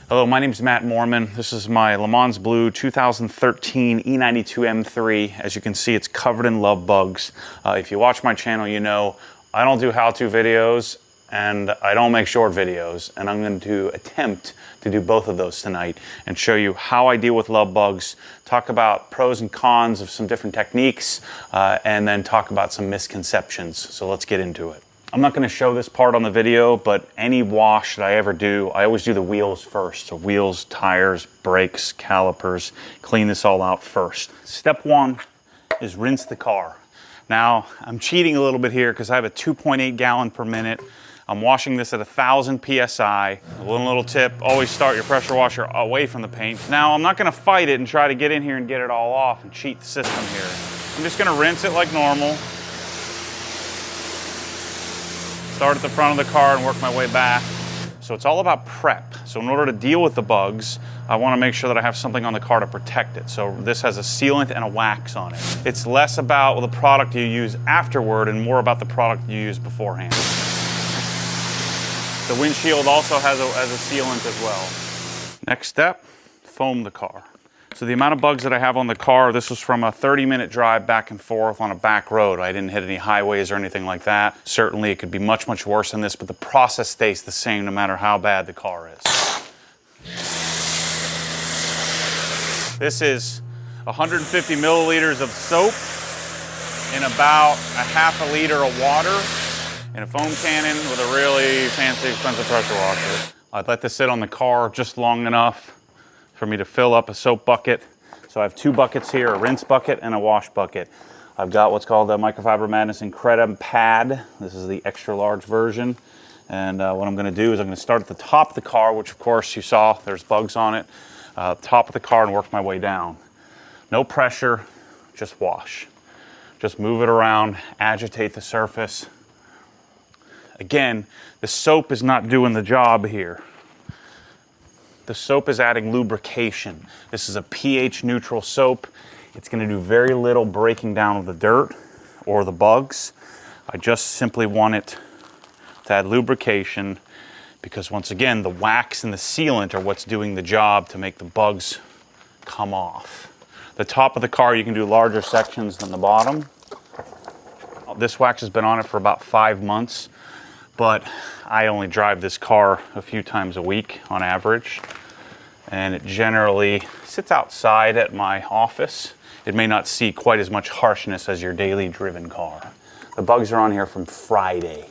Hello, my name is Matt Mormon. This is my Le Mans Blue 2013 E92 M3. As you can see, it's covered in love bugs. If you watch my channel, you know I don't do how-to videos and I don't make short videos. And I'm going to attempt to do both of those tonight and show you how I deal with love bugs, talk about pros and cons of some different techniques, and then talk about some misconceptions. So let's get into it. I'm not going to show this part on the video, but any wash that I ever do, I always do the wheels first. So wheels, tires, brakes, calipers, clean this all out first. Step one is rinse the car. Now, I'm cheating a little bit here because I have a 2.8 gallon per minute. I'm washing this at 1,000 PSI. One little tip, always start your pressure washer away from the paint. Now, I'm not going to fight it and try to get in here and get it all off and cheat the system here. I'm just going to rinse it like normal. Start at the front of the car and work my way back. So it's all about prep. So in order to deal with the bugs, I want to make sure that I have something on the car to protect it. So this has a sealant and a wax on it. It's less about the product you use afterward and more about the product you use beforehand. The windshield also has a sealant as well. Next step, foam the car. So the amount of bugs that I have on the car, this was from a 30-minute drive back and forth on a back road. I didn't hit any highways or anything like that. Certainly it could be much, much worse than this, but the process stays the same no matter how bad the car is. This is 150 milliliters of soap in about a half a liter of water in a foam cannon with a really fancy, expensive pressure washer. I'd let this sit on the car just long enough for me to fill up a soap bucket. So I have two buckets here, a rinse bucket and a wash bucket. I've got what's called the Microfiber Madness Incredum pad. This is the extra large version. And what I'm gonna do is I'm gonna start at the top of the car, which of course you saw, there's bugs on it. Top of the car and work my way down. No pressure, just wash. Just move it around, agitate the surface. Again, the soap is not doing the job here. The soap is adding lubrication. This is a pH neutral soap. It's going to do very little breaking down of the dirt or the bugs. I just simply want it to add lubrication because once again, the wax and the sealant are what's doing the job to make the bugs come off. The top of the car, you can do larger sections than the bottom. This wax has been on it for about 5 months, but I only drive this car a few times a week on average, and it generally sits outside at my office. It may not see quite as much harshness as your daily driven car. The bugs are on here from Friday.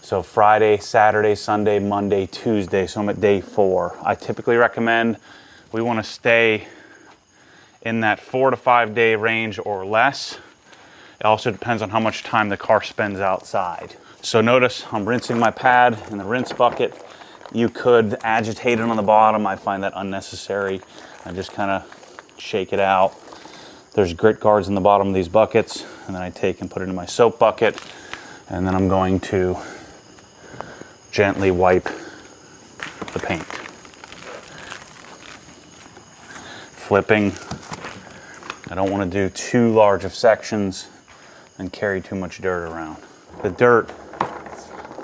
So Friday, Saturday, Sunday, Monday, Tuesday, so I'm at day 4. I typically recommend we want to stay in that 4 to 5 day range or less. It also depends on how much time the car spends outside. So notice I'm rinsing my pad in the rinse bucket. You could agitate it on the bottom. I find that unnecessary. I just kind of shake it out. There's grit guards in the bottom of these buckets, and then I take and put it in my soap bucket, and then I'm going to gently wipe the paint. Flipping. I don't want to do too large of sections and carry too much dirt around. The dirt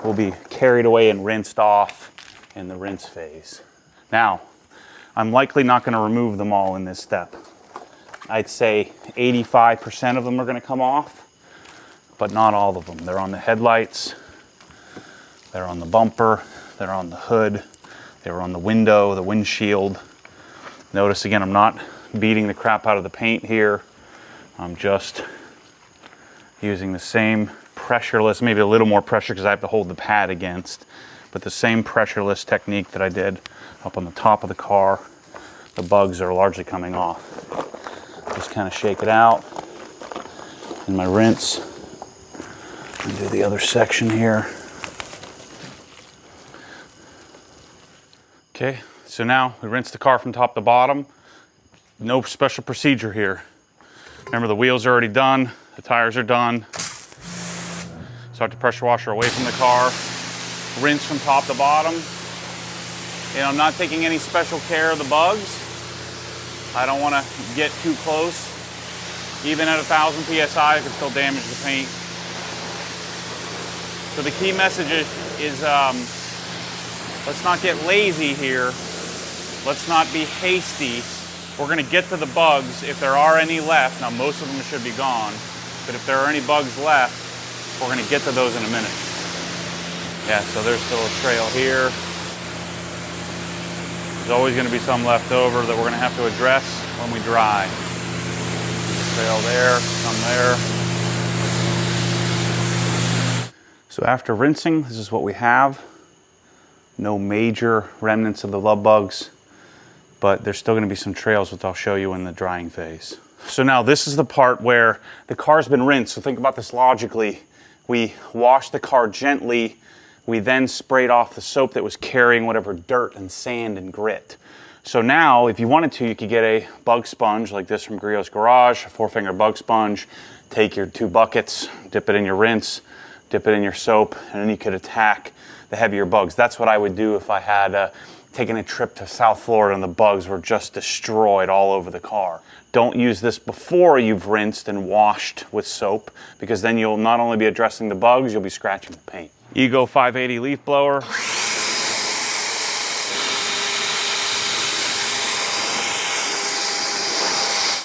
will be carried away and rinsed off in the rinse phase. Now, I'm likely not going to remove them all in this step. I'd say 85% of them are going to come off, but not all of them. They're on the headlights, they're on the bumper, they're on the hood, they're on the window, the windshield. Notice again, I'm not beating the crap out of the paint here. I'm just using the same pressureless, maybe a little more pressure because I have to hold the pad against, but the same pressureless technique that I did up on the top of the car. The bugs are largely coming off. Just kind of shake it out in my rinse and do the other section here. Okay, so now we rinse the car from top to bottom. No special procedure here. Remember, the wheels are already done, the tires are done. Start the pressure washer away from the car. Rinse from top to bottom. And I'm not taking any special care of the bugs. I don't want to get too close. Even at 1,000 PSI, it can still damage the paint. So the key message is let's not get lazy here let's not be hasty. We're gonna get to the bugs if there are any left. Now most of them should be gone, but if there are any bugs left, we're gonna get to those in a minute. Yeah, so there's still a trail here. There's always gonna be some left over that we're gonna have to address when we dry. Trail there, some there. So after rinsing, this is what we have. No major remnants of the love bugs, but there's still gonna be some trails, which I'll show you in the drying phase. So now this is the part where the car's been rinsed. So think about this logically. We washed the car gently. We then sprayed off the soap that was carrying whatever dirt and sand and grit. So now, if you wanted to, you could get a bug sponge like this from Griot's Garage, a 4-finger bug sponge, take your 2 buckets, dip it in your rinse, dip it in your soap, and then you could attack the heavier bugs. That's what I would do if I had taken a trip to South Florida and the bugs were just destroyed all over the car. Don't use this before you've rinsed and washed with soap, because then you'll not only be addressing the bugs, you'll be scratching the paint. Ego 580 leaf blower.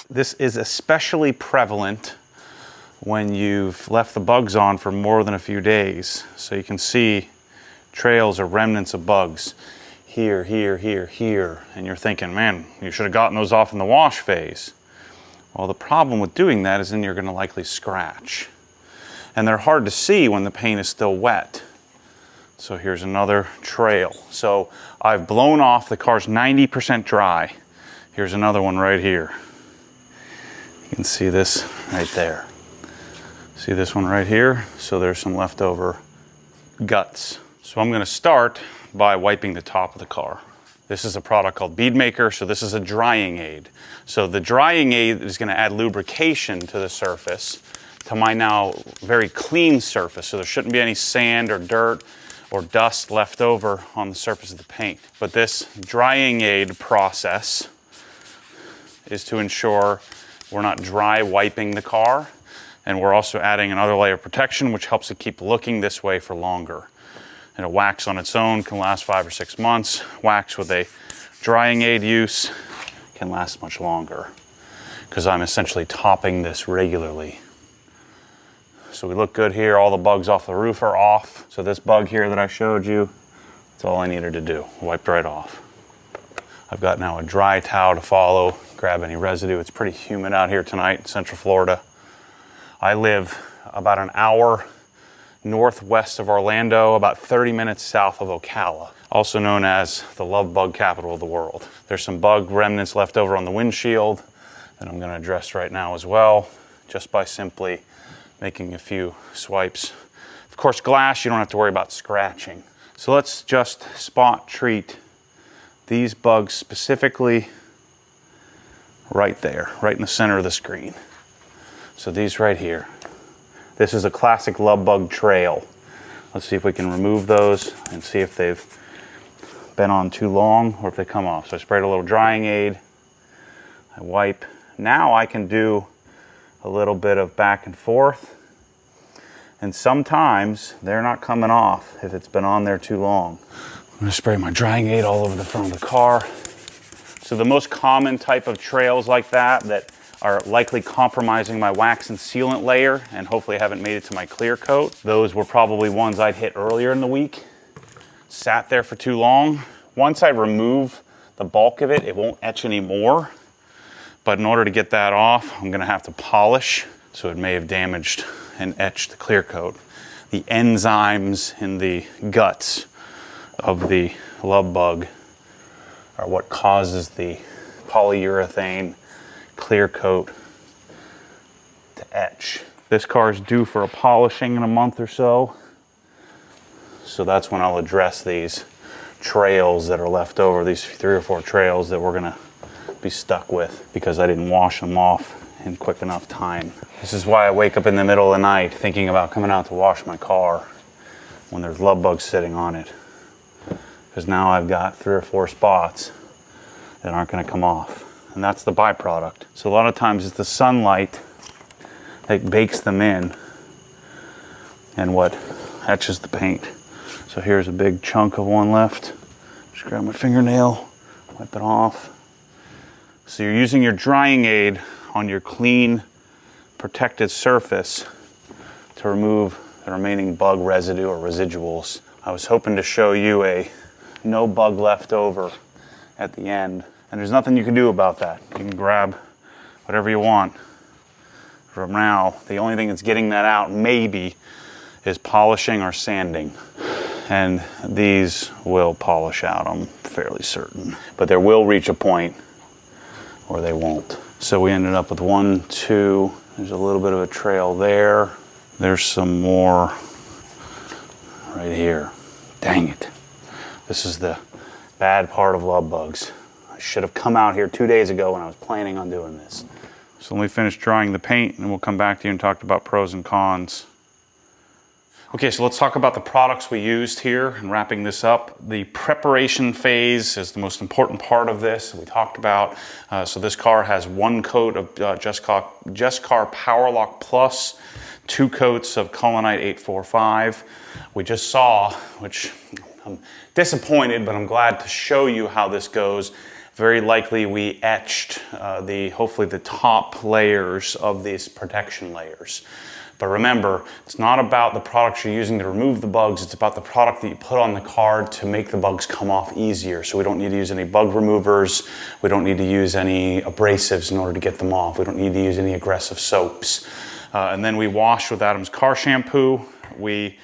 This is especially prevalent when you've left the bugs on for more than a few days. So you can see trails or remnants of bugs here, here, here, here. And you're thinking, man, you should have gotten those off in the wash phase. Well, the problem with doing that is then you're gonna likely scratch. And they're hard to see when the paint is still wet. So here's another trail. So I've blown off, the car's 90% dry. Here's another one right here. You can see this right there. See this one right here? So there's some leftover guts. So I'm gonna start by wiping the top of the car. This is a product called Bead Maker, so this is a drying aid. So the drying aid is gonna add lubrication to the surface, to my now very clean surface, so there shouldn't be any sand or dirt or dust left over on the surface of the paint. But this drying aid process is to ensure we're not dry wiping the car, and we're also adding another layer of protection, which helps it keep looking this way for longer. And a wax on its own can last 5 or 6 months. Wax with a drying aid use can last much longer, because I'm essentially topping this regularly. So we look good here. All the bugs off the roof are off. So this bug here that I showed you, that's all I needed to do. Wiped right off. I've got now a dry towel to follow, grab any residue. It's pretty humid out here tonight in Central Florida. I live about an hour northwest of Orlando, about 30 minutes south of Ocala, also known as the love bug capital of the world. There's some bug remnants left over on the windshield that I'm gonna address right now as well, just by simply making a few swipes. Of course, glass, you don't have to worry about scratching. So let's just spot treat these bugs specifically right there, right in the center of the screen. So these right here. This is a classic love bug trail. Let's see if we can remove those and see if they've been on too long or if they come off. So I sprayed a little drying aid. I wipe. Now I can do a little bit of back and forth. And sometimes they're not coming off if it's been on there too long. I'm gonna spray my drying aid all over the front of the car. So the most common type of trails like that are likely compromising my wax and sealant layer and hopefully haven't made it to my clear coat. Those were probably ones I'd hit earlier in the week. Sat there for too long. Once I remove the bulk of it, it won't etch anymore. But in order to get that off, I'm gonna have to polish. So it may have damaged and etched the clear coat. The enzymes in the guts of the love bug are what causes the polyurethane clear coat to etch. This car is due for a polishing in a month or so. So that's when I'll address these trails that are left over, these 3 or 4 trails that we're gonna be stuck with because I didn't wash them off in quick enough time. This is why I wake up in the middle of the night thinking about coming out to wash my car when there's love bugs sitting on it. Because now I've got 3 or 4 spots that aren't gonna come off. And that's the byproduct. So a lot of times it's the sunlight that bakes them in and what etches the paint. So here's a big chunk of one left. Just grab my fingernail, Wipe it off. So you're using your drying aid on your clean, protected surface to remove the remaining bug residue or residuals. I was hoping to show you a no bug left over at the end, and there's nothing you can do about that. You can grab whatever you want. From now, the only thing that's getting that out maybe is polishing or sanding. And these will polish out, I'm fairly certain. But there will reach a point where they won't. So we ended up with 1, 2, there's a little bit of a trail there. There's some more right here. Dang it. This is the bad part of love bugs. I should have come out here 2 days ago when I was planning on doing this. So let me finish drying the paint and we'll come back to you and talk about pros and cons. Okay, so let's talk about the products we used here and wrapping this up. The preparation phase is the most important part of this. We talked about, so this car has 1 coat of Just Car Power Lock Plus, 2 coats of Culinite 845. We just saw, which I'm disappointed, but I'm glad to show you how this goes. Very likely we etched hopefully the top layers of these protection layers. But remember, it's not about the products you're using to remove the bugs, it's about the product that you put on the car to make the bugs come off easier. So we don't need to use any bug removers, we don't need to use any abrasives in order to get them off, we don't need to use any aggressive soaps. And then we washed with Adam's car shampoo, we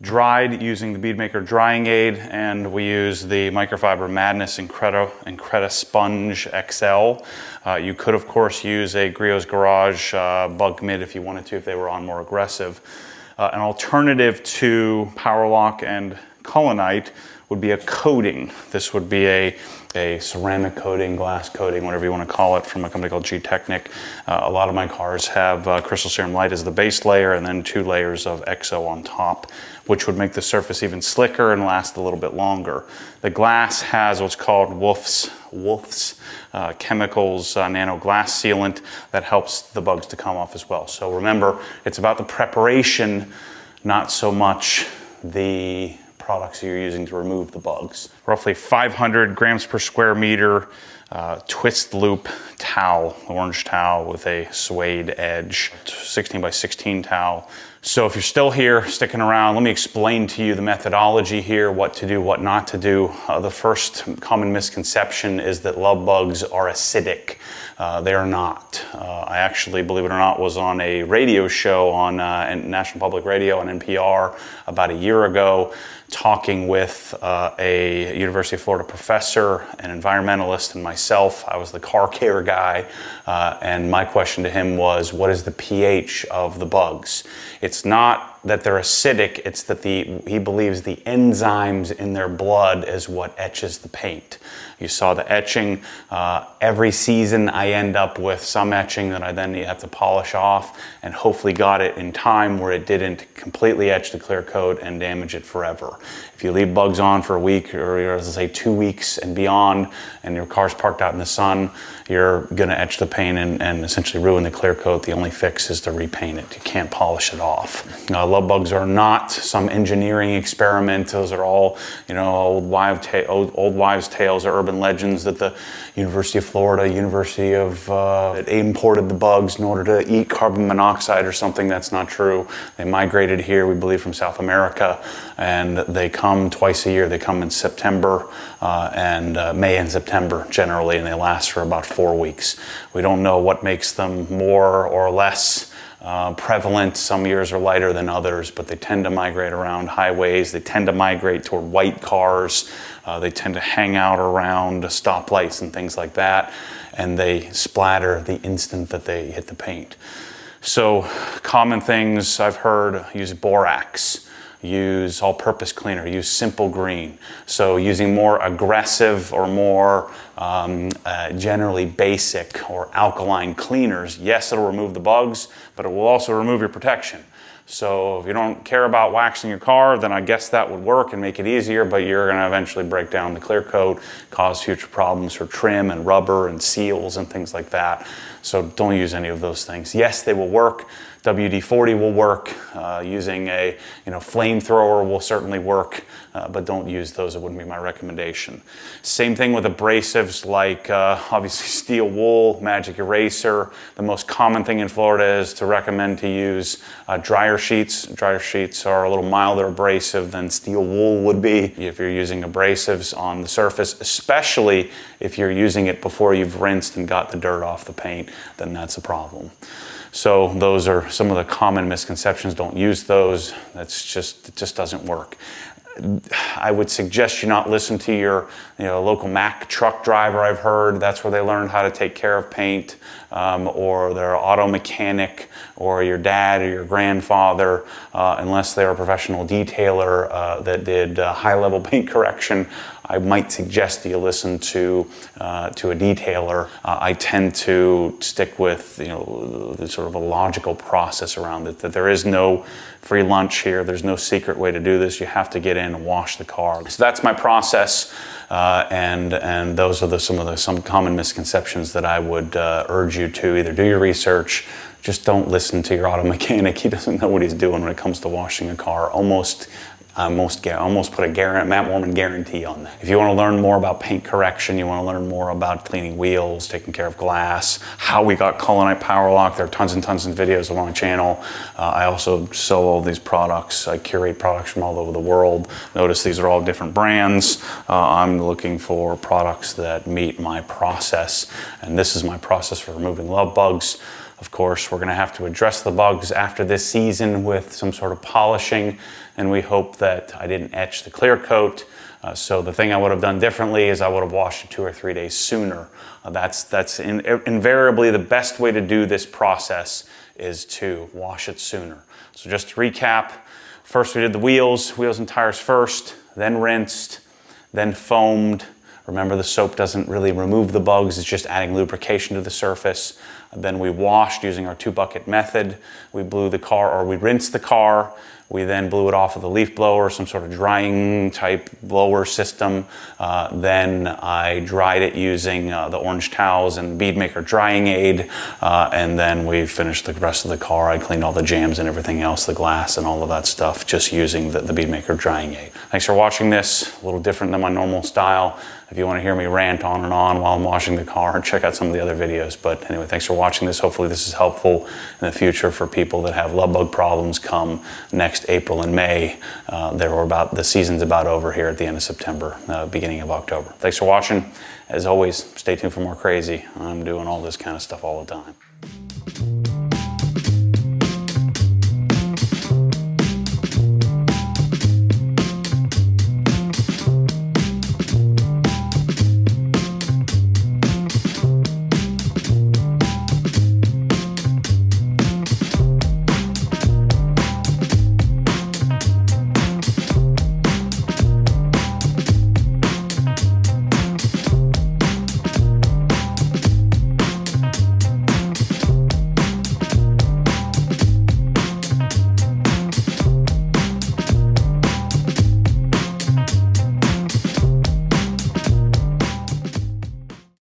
dried using the Beadmaker drying aid, and we use the Microfiber Madness Increta Sponge XL. You could of course use a Griot's Garage Bug Mid if you wanted to, if they were on more aggressive. An alternative to Power Lock and Culinite would be a coating. This would be a ceramic coating, glass coating, whatever you want to call it, from a company called G-Technic. A lot of my cars have Crystal Serum Light as the base layer and then 2 layers of XO on top, which would make the surface even slicker and last a little bit longer. The glass has what's called Wolf's Chemicals nano glass sealant that helps the bugs to come off as well. So remember, it's about the preparation, not so much the products you're using to remove the bugs. Roughly 500 grams per square meter twist loop towel, orange towel with a suede edge, 16 by 16 towel. So if you're still here, sticking around, let me explain to you the methodology here, what to do, what not to do. The first common misconception is that love bugs are acidic. They are not. I actually, believe it or not, was on a radio show on National Public Radio on NPR about a year ago, talking with a University of Florida professor, an environmentalist, and myself. I was the car care guy, and my question to him was, what is the pH of the bugs? It's not that they're acidic, it's that he believes the enzymes in their blood is what etches the paint. You saw the etching. Every season I end up with some etching that I then have to polish off, and hopefully got it in time where it didn't completely etch the clear coat and damage it forever. If you leave bugs on for a week, or let's say 2 weeks and beyond, and your car's parked out in the sun, you're gonna etch the paint and essentially ruin the clear coat. The only fix is to repaint it. You can't polish it off. Love bugs are not some engineering experiment. Those are all, old wives' tales or urban legends that the University of Florida, imported the bugs in order to eat carbon monoxide or something. That's not true. They migrated here, we believe, from South America, and they come twice a year. They come in September and May and September generally, and they last for about 4 weeks. We don't know what makes them more or less prevalent. Some years are lighter than others, but they tend to migrate around highways. They tend to migrate toward white cars. They tend to hang out around stoplights and things like that, and they splatter the instant that they hit the paint. So common things I've heard: use borax, use all-purpose cleaner, use simple green. So using more aggressive or more generally basic or alkaline cleaners, yes, it'll remove the bugs, but it will also remove your protection. So if you don't care about waxing your car, then I guess that would work and make it easier, but you're gonna eventually break down the clear coat, cause future problems for trim and rubber and seals and things like that. So don't use any of those things. Yes, they will work. WD-40 will work. Using a flamethrower will certainly work, but don't use those. It wouldn't be my recommendation. Same thing with abrasives like obviously steel wool, magic eraser. The most common thing in Florida is to recommend to use dryer sheets. Dryer sheets are a little milder abrasive than steel wool would be if you're using abrasives on the surface, especially if you're using it before you've rinsed and got the dirt off the paint, then that's a problem. So those are some of the common misconceptions. Don't use those. It just doesn't work. I would suggest you not listen to your local Mack truck driver. I've heard that's where they learned how to take care of paint, or their auto mechanic, or your dad or your grandfather, unless they're a professional detailer that did high-level paint correction. I might suggest that you listen to a detailer. I tend to stick with the sort of a logical process around it, that there is no free lunch here. There's no secret way to do this. You have to get in and wash the car. So that's my process, and those are some common misconceptions that I would urge you to either do your research. Just don't listen to your auto mechanic. He doesn't know what he's doing when it comes to washing a car. Almost put a Matt Mormon guarantee on that. If you want to learn more about paint correction, you want to learn more about cleaning wheels, taking care of glass, how we got Colonite Power Lock, there are tons and tons of videos on my channel. I also sell all these products. I curate products from all over the world. Notice these are all different brands. I'm looking for products that meet my process, and this is my process for removing love bugs. Of course, we're going to have to address the bugs after this season with some sort of polishing, and we hope that I didn't etch the clear coat. So the thing I would have done differently is I would have washed it 2 or 3 days sooner. That's invariably the best way to do this process, is to wash it sooner. So just to recap, first we did the wheels and tires first, then rinsed, then foamed. Remember, the soap doesn't really remove the bugs, it's just adding lubrication to the surface. Then we washed using our 2-bucket method. We rinsed the car. We then blew it off with a leaf blower, some sort of drying type blower system. Then I dried it using the orange towels and Bead Maker drying aid. And then we finished the rest of the car. I cleaned all the jams and everything else, the glass and all of that stuff, just using the Bead Maker drying aid. Thanks for watching this. A little different than my normal style. If you want to hear me rant on and on while I'm washing the car, check out some of the other videos. But anyway, thanks for watching this. Hopefully this is helpful in the future for people that have love bug problems come next April and May. The season's about over here at the end of September, beginning of October. Thanks for watching. As always, stay tuned for more crazy. I'm doing all this kind of stuff all the time.